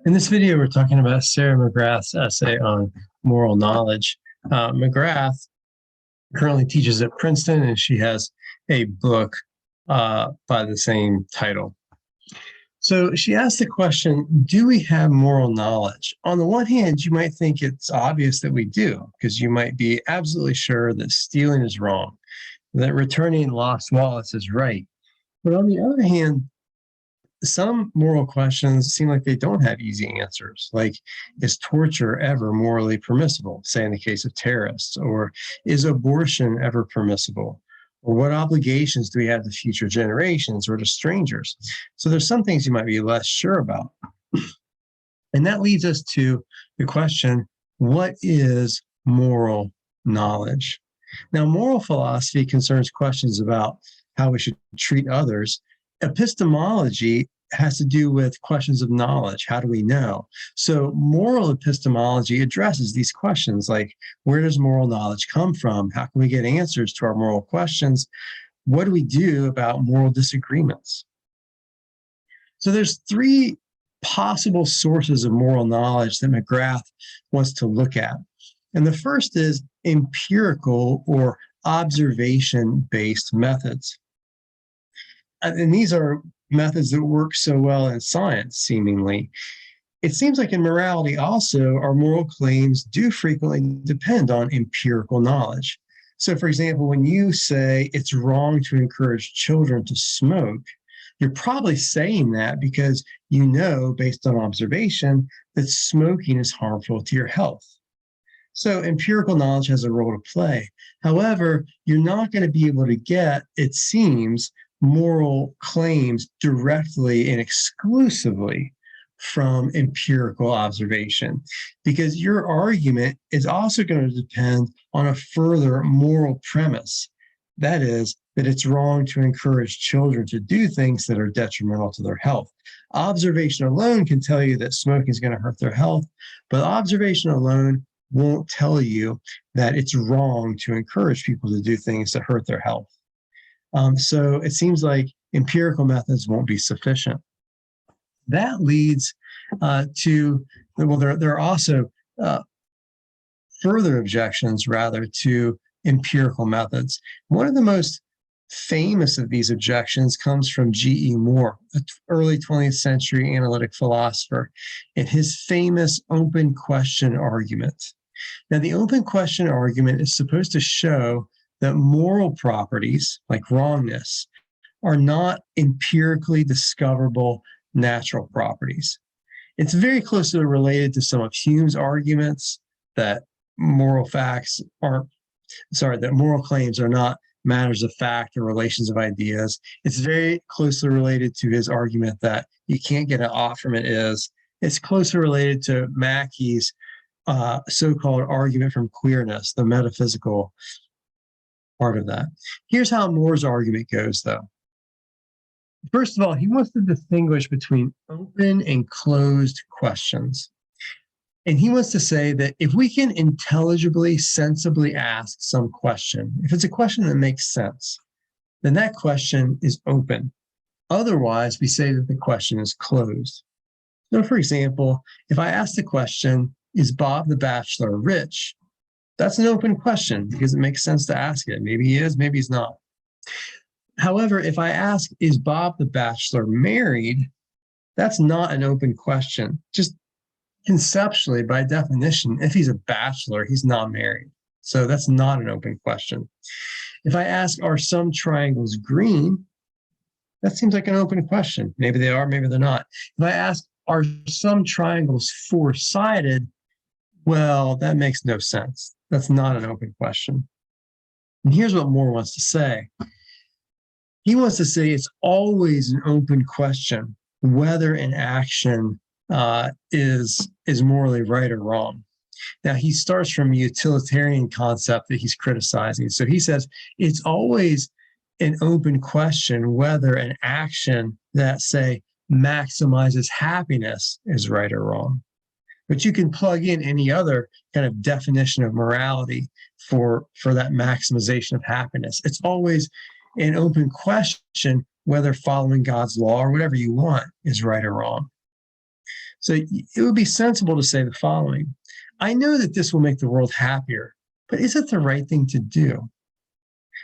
In this video, we're talking about Sarah McGrath's essay on moral knowledge. McGrath currently teaches at Princeton, and she has a book by the same title. So she asked the question, do we have moral knowledge? On the one hand, you might think it's obvious that we do, because you might be absolutely sure that stealing is wrong, that returning lost wallets is right. But on the other hand, some moral questions seem like they don't have easy answers, like is torture ever morally permissible, say in the case of terrorists, or is abortion ever permissible, or what obligations do we have to future generations or to strangers? So there's some things you might be less sure about. And that leads us to the question, what is moral knowledge? Now, moral philosophy concerns questions about how we should treat others. Epistemology has to do with questions of knowledge. How do we know? So moral epistemology addresses these questions like, where does moral knowledge come from? How can we get answers to our moral questions? What do we do about moral disagreements? So there's three possible sources of moral knowledge that McGrath wants to look at. And the first is empirical or observation-based methods. And these are methods that work so well in science, seemingly. It seems like in morality also, our moral claims do frequently depend on empirical knowledge. So for example, when you say it's wrong to encourage children to smoke, you're probably saying that because you know, based on observation, that smoking is harmful to your health. So empirical knowledge has a role to play. However, you're not going to be able to get, it seems, moral claims directly and exclusively from empirical observation, because your argument is also going to depend on a further moral premise. That is, that it's wrong to encourage children to do things that are detrimental to their health. Observation alone can tell you that smoking is going to hurt their health, but observation alone won't tell you that it's wrong to encourage people to do things that hurt their health. So it seems like empirical methods won't be sufficient. That leads to, well, there are also further objections, rather, to empirical methods. One of the most famous of these objections comes from G.E. Moore, an early 20th century analytic philosopher, in his famous open question argument. Now, the open question argument is supposed to show that moral properties, like wrongness, are not empirically discoverable natural properties. It's very closely related to some of Hume's arguments that moral claims are not matters of fact or relations of ideas. It's very closely related to his argument that you can't get an ought from an is. It's closely related to Mackey's so-called argument from queerness, the metaphysical part of that. Here's how Moore's argument goes, though. First of all, he wants to distinguish between open and closed questions. And he wants to say that if we can intelligibly, sensibly ask some question, if it's a question that makes sense, then that question is open. Otherwise, we say that the question is closed. So, for example, if I ask the question, is Bob the Bachelor rich? That's an open question because it makes sense to ask it. Maybe he is, maybe he's not. However, if I ask, is Bob the Bachelor married? That's not an open question. Just conceptually, by definition, if he's a bachelor, he's not married. So that's not an open question. If I ask, are some triangles green? That seems like an open question. Maybe they are, maybe they're not. If I ask, are some triangles four-sided? Well, that makes no sense. That's not an open question. And here's what Moore wants to say. He wants to say it's always an open question whether an action is morally right or wrong. Now, he starts from a utilitarian concept that he's criticizing. So he says it's always an open question whether an action that, say, maximizes happiness is right or wrong. But you can plug in any other kind of definition of morality for that maximization of happiness. It's always an open question whether following God's law or whatever you want is right or wrong. So it would be sensible to say the following: I know that this will make the world happier, but is it the right thing to do?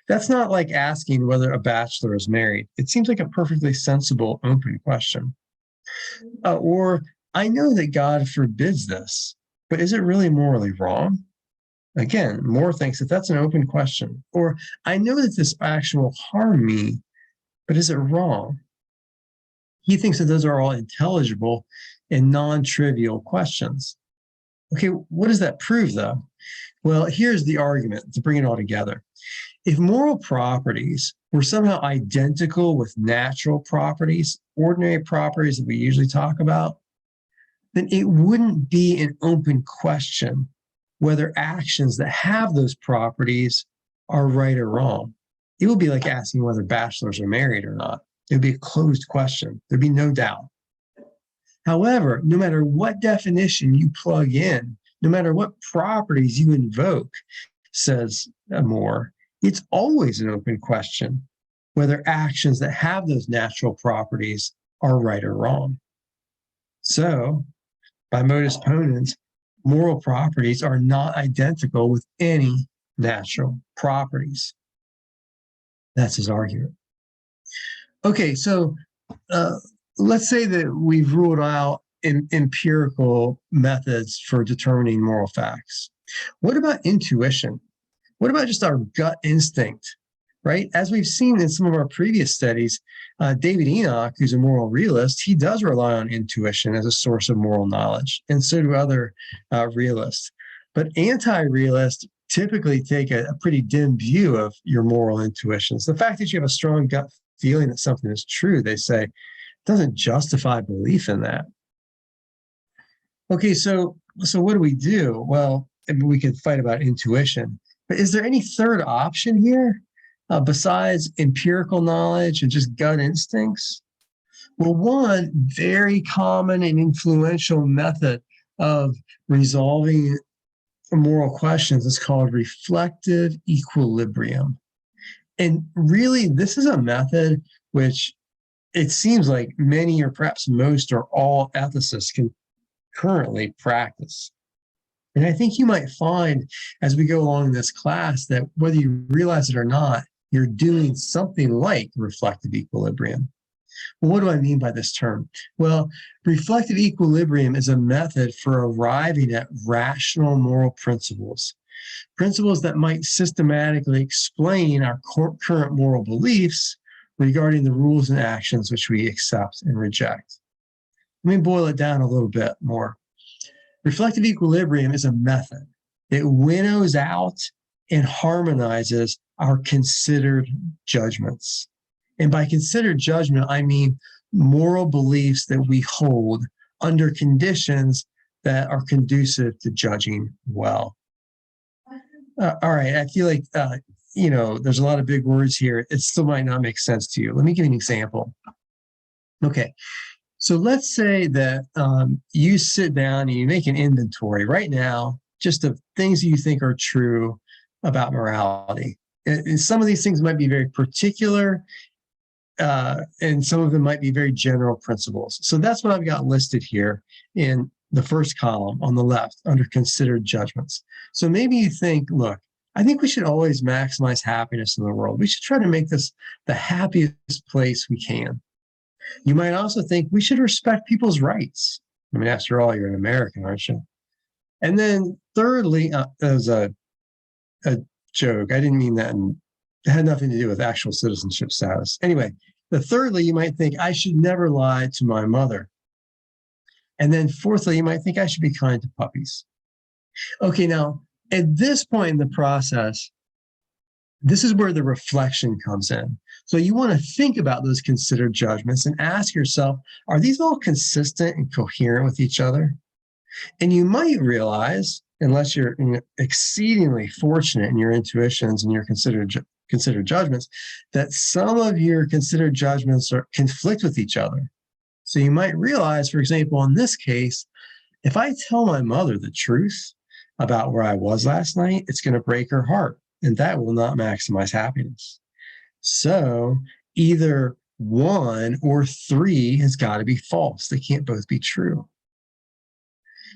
That's not like asking whether a bachelor is married. It seems like a perfectly sensible, open question. Or, I know that God forbids this, but is it really morally wrong? Again, Moore thinks that that's an open question. Or, I know that this action will harm me, but is it wrong? He thinks that those are all intelligible and non trivial questions. Okay, what does that prove, though? Well, here's the argument to bring it all together. If moral properties were somehow identical with natural properties, ordinary properties that we usually talk about, then it wouldn't be an open question whether actions that have those properties are right or wrong. It would be like asking whether bachelors are married or not. It would be a closed question. There'd be no doubt. However, no matter what definition you plug in, no matter what properties you invoke, says Moore, it's always an open question whether actions that have those natural properties are right or wrong. So, by modus ponens, moral properties are not identical with any natural properties. That's his argument. Okay, so let's say that we've ruled out empirical methods for determining moral facts. What about intuition? What about just our gut instinct, right? As we've seen in some of our previous studies, David Enoch, who's a moral realist, he does rely on intuition as a source of moral knowledge, and so do other realists. But anti-realists typically take a pretty dim view of your moral intuitions. The fact that you have a strong gut feeling that something is true, they say, doesn't justify belief in that. Okay, so what do we do? Well, we could fight about intuition, but is there any third option here besides empirical knowledge and just gut instincts? Well, one very common and influential method of resolving moral questions is called reflective equilibrium. And really, this is a method which it seems like many or perhaps most or all ethicists can currently practice. And I think you might find as we go along in this class that whether you realize it or not, you're doing something like reflective equilibrium. Well, what do I mean by this term? Well, reflective equilibrium is a method for arriving at rational moral principles, principles that might systematically explain our current moral beliefs regarding the rules and actions which we accept and reject. Let me boil it down a little bit more. Reflective equilibrium is a method that winnows out and harmonizes our considered judgments. And by considered judgment, I mean moral beliefs that we hold under conditions that are conducive to judging well. All right, I feel like, there's a lot of big words here. It still might not make sense to you. Let me give you an example. Okay, so let's say that you sit down and you make an inventory right now, just of things that you think are true about morality. And some of these things might be very particular, and some of them might be very general principles. So that's what I've got listed here in the first column on the left under considered judgments. So maybe you think, look, I think we should always maximize happiness in the world. We should try to make this the happiest place we can. You might also think we should respect people's rights. I mean, after all, you're an American, aren't you? And then thirdly, as a joke, I didn't mean that, and it had nothing to do with actual citizenship status. Anyway, thirdly, you might think I should never lie to my mother. And then fourthly, you might think I should be kind to puppies. Okay, now, at this point in the process, this is where the reflection comes in. So you want to think about those considered judgments and ask yourself, are these all consistent and coherent with each other? And you might realize, unless you're exceedingly fortunate in your intuitions and your considered judgments, that some of your considered judgments conflict with each other. So you might realize, for example, in this case, if I tell my mother the truth about where I was last night, it's going to break her heart, and that will not maximize happiness. So either one or three has got to be false. They can't both be true.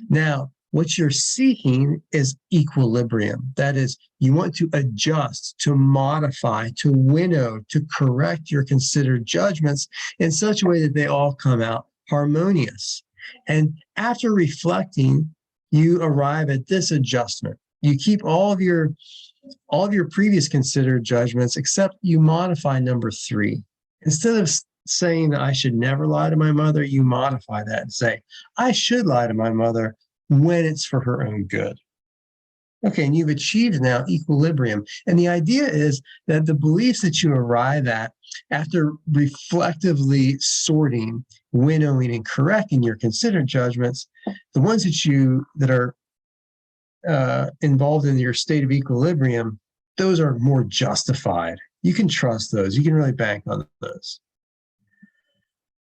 Now, what you're seeking is equilibrium. That is, you want to adjust, to modify, to winnow, to correct your considered judgments in such a way that they all come out harmonious. And after reflecting, you arrive at this adjustment. You keep all of your previous considered judgments, except you modify number 3. Instead of saying that I should never lie to my mother, you modify that and say, I should lie to my mother when it's for her own good. Okay, and you've achieved now equilibrium. And the idea is that the beliefs that you arrive at after reflectively sorting, winnowing, and correcting your considered judgments, the ones that are involved in your state of equilibrium, those are more justified. You can trust those. You can really bank on those.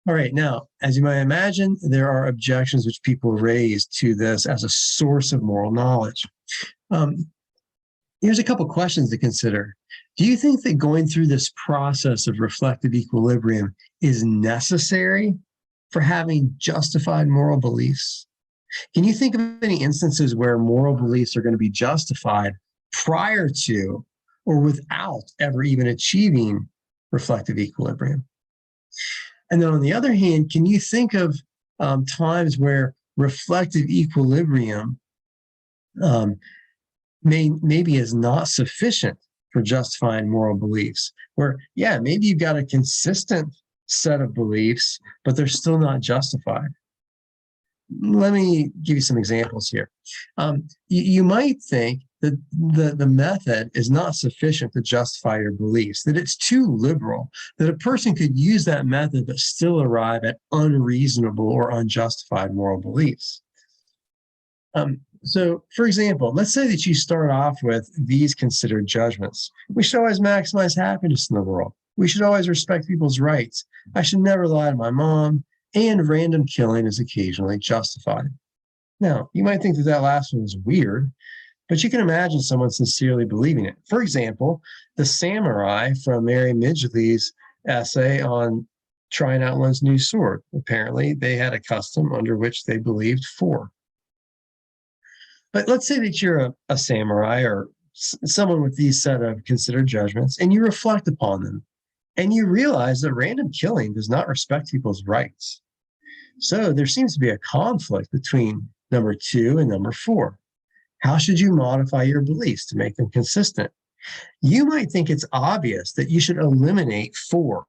All right, now, as you might imagine, there are objections which people raise to this as a source of moral knowledge. Here's a couple questions to consider. Do you think that going through this process of reflective equilibrium is necessary for having justified moral beliefs? Can you think of any instances where moral beliefs are going to be justified prior to or without ever even achieving reflective equilibrium? And then on the other hand, can you think of times where reflective equilibrium maybe is not sufficient for justifying moral beliefs, where, yeah, maybe you've got a consistent set of beliefs, but they're still not justified? Let me give you some examples here. You might think that the method is not sufficient to justify your beliefs, that it's too liberal, that a person could use that method but still arrive at unreasonable or unjustified moral beliefs. So, for example, let's say that you start off with these considered judgments. We should always maximize happiness in the world. We should always respect people's rights. I should never lie to my mom. And random killing is occasionally justified. Now, you might think that that last one is weird, but you can imagine someone sincerely believing it. For example, the samurai from Mary Midgley's essay on trying out one's new sword. Apparently, they had a custom under which they believed 4. But let's say that you're a samurai or someone with these set of considered judgments, and you reflect upon them, and you realize that random killing does not respect people's rights. So there seems to be a conflict between number 2 and number 4. How should you modify your beliefs to make them consistent? You might think it's obvious that you should eliminate 4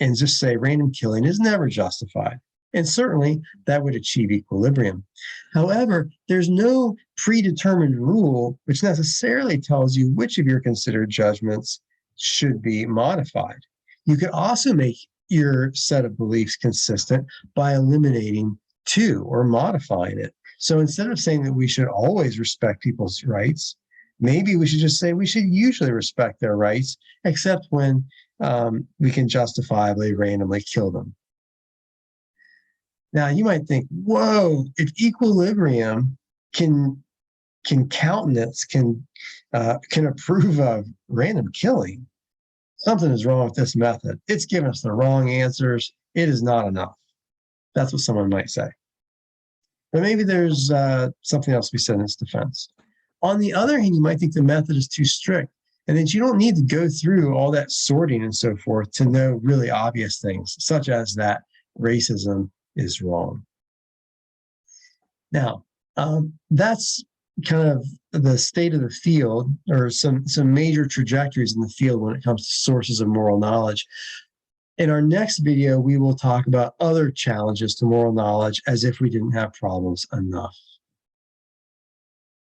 and just say random killing is never justified. And certainly that would achieve equilibrium. However, there's no predetermined rule which necessarily tells you which of your considered judgments should be modified. You could also make your set of beliefs consistent by eliminating 2 or modifying it. So instead of saying that we should always respect people's rights, maybe we should just say we should usually respect their rights, except when we can justifiably randomly kill them. Now, you might think, whoa, if equilibrium can countenance, can approve of random killing, something is wrong with this method. It's given us the wrong answers. It is not enough. That's what someone might say. But maybe there's something else to be said in its defense. On the other hand, you might think the method is too strict and that you don't need to go through all that sorting and so forth to know really obvious things, such as that racism is wrong. Now, that's kind of the state of the field, or some major trajectories in the field when it comes to sources of moral knowledge. In our next video, we will talk about other challenges to moral knowledge as if we didn't have problems enough.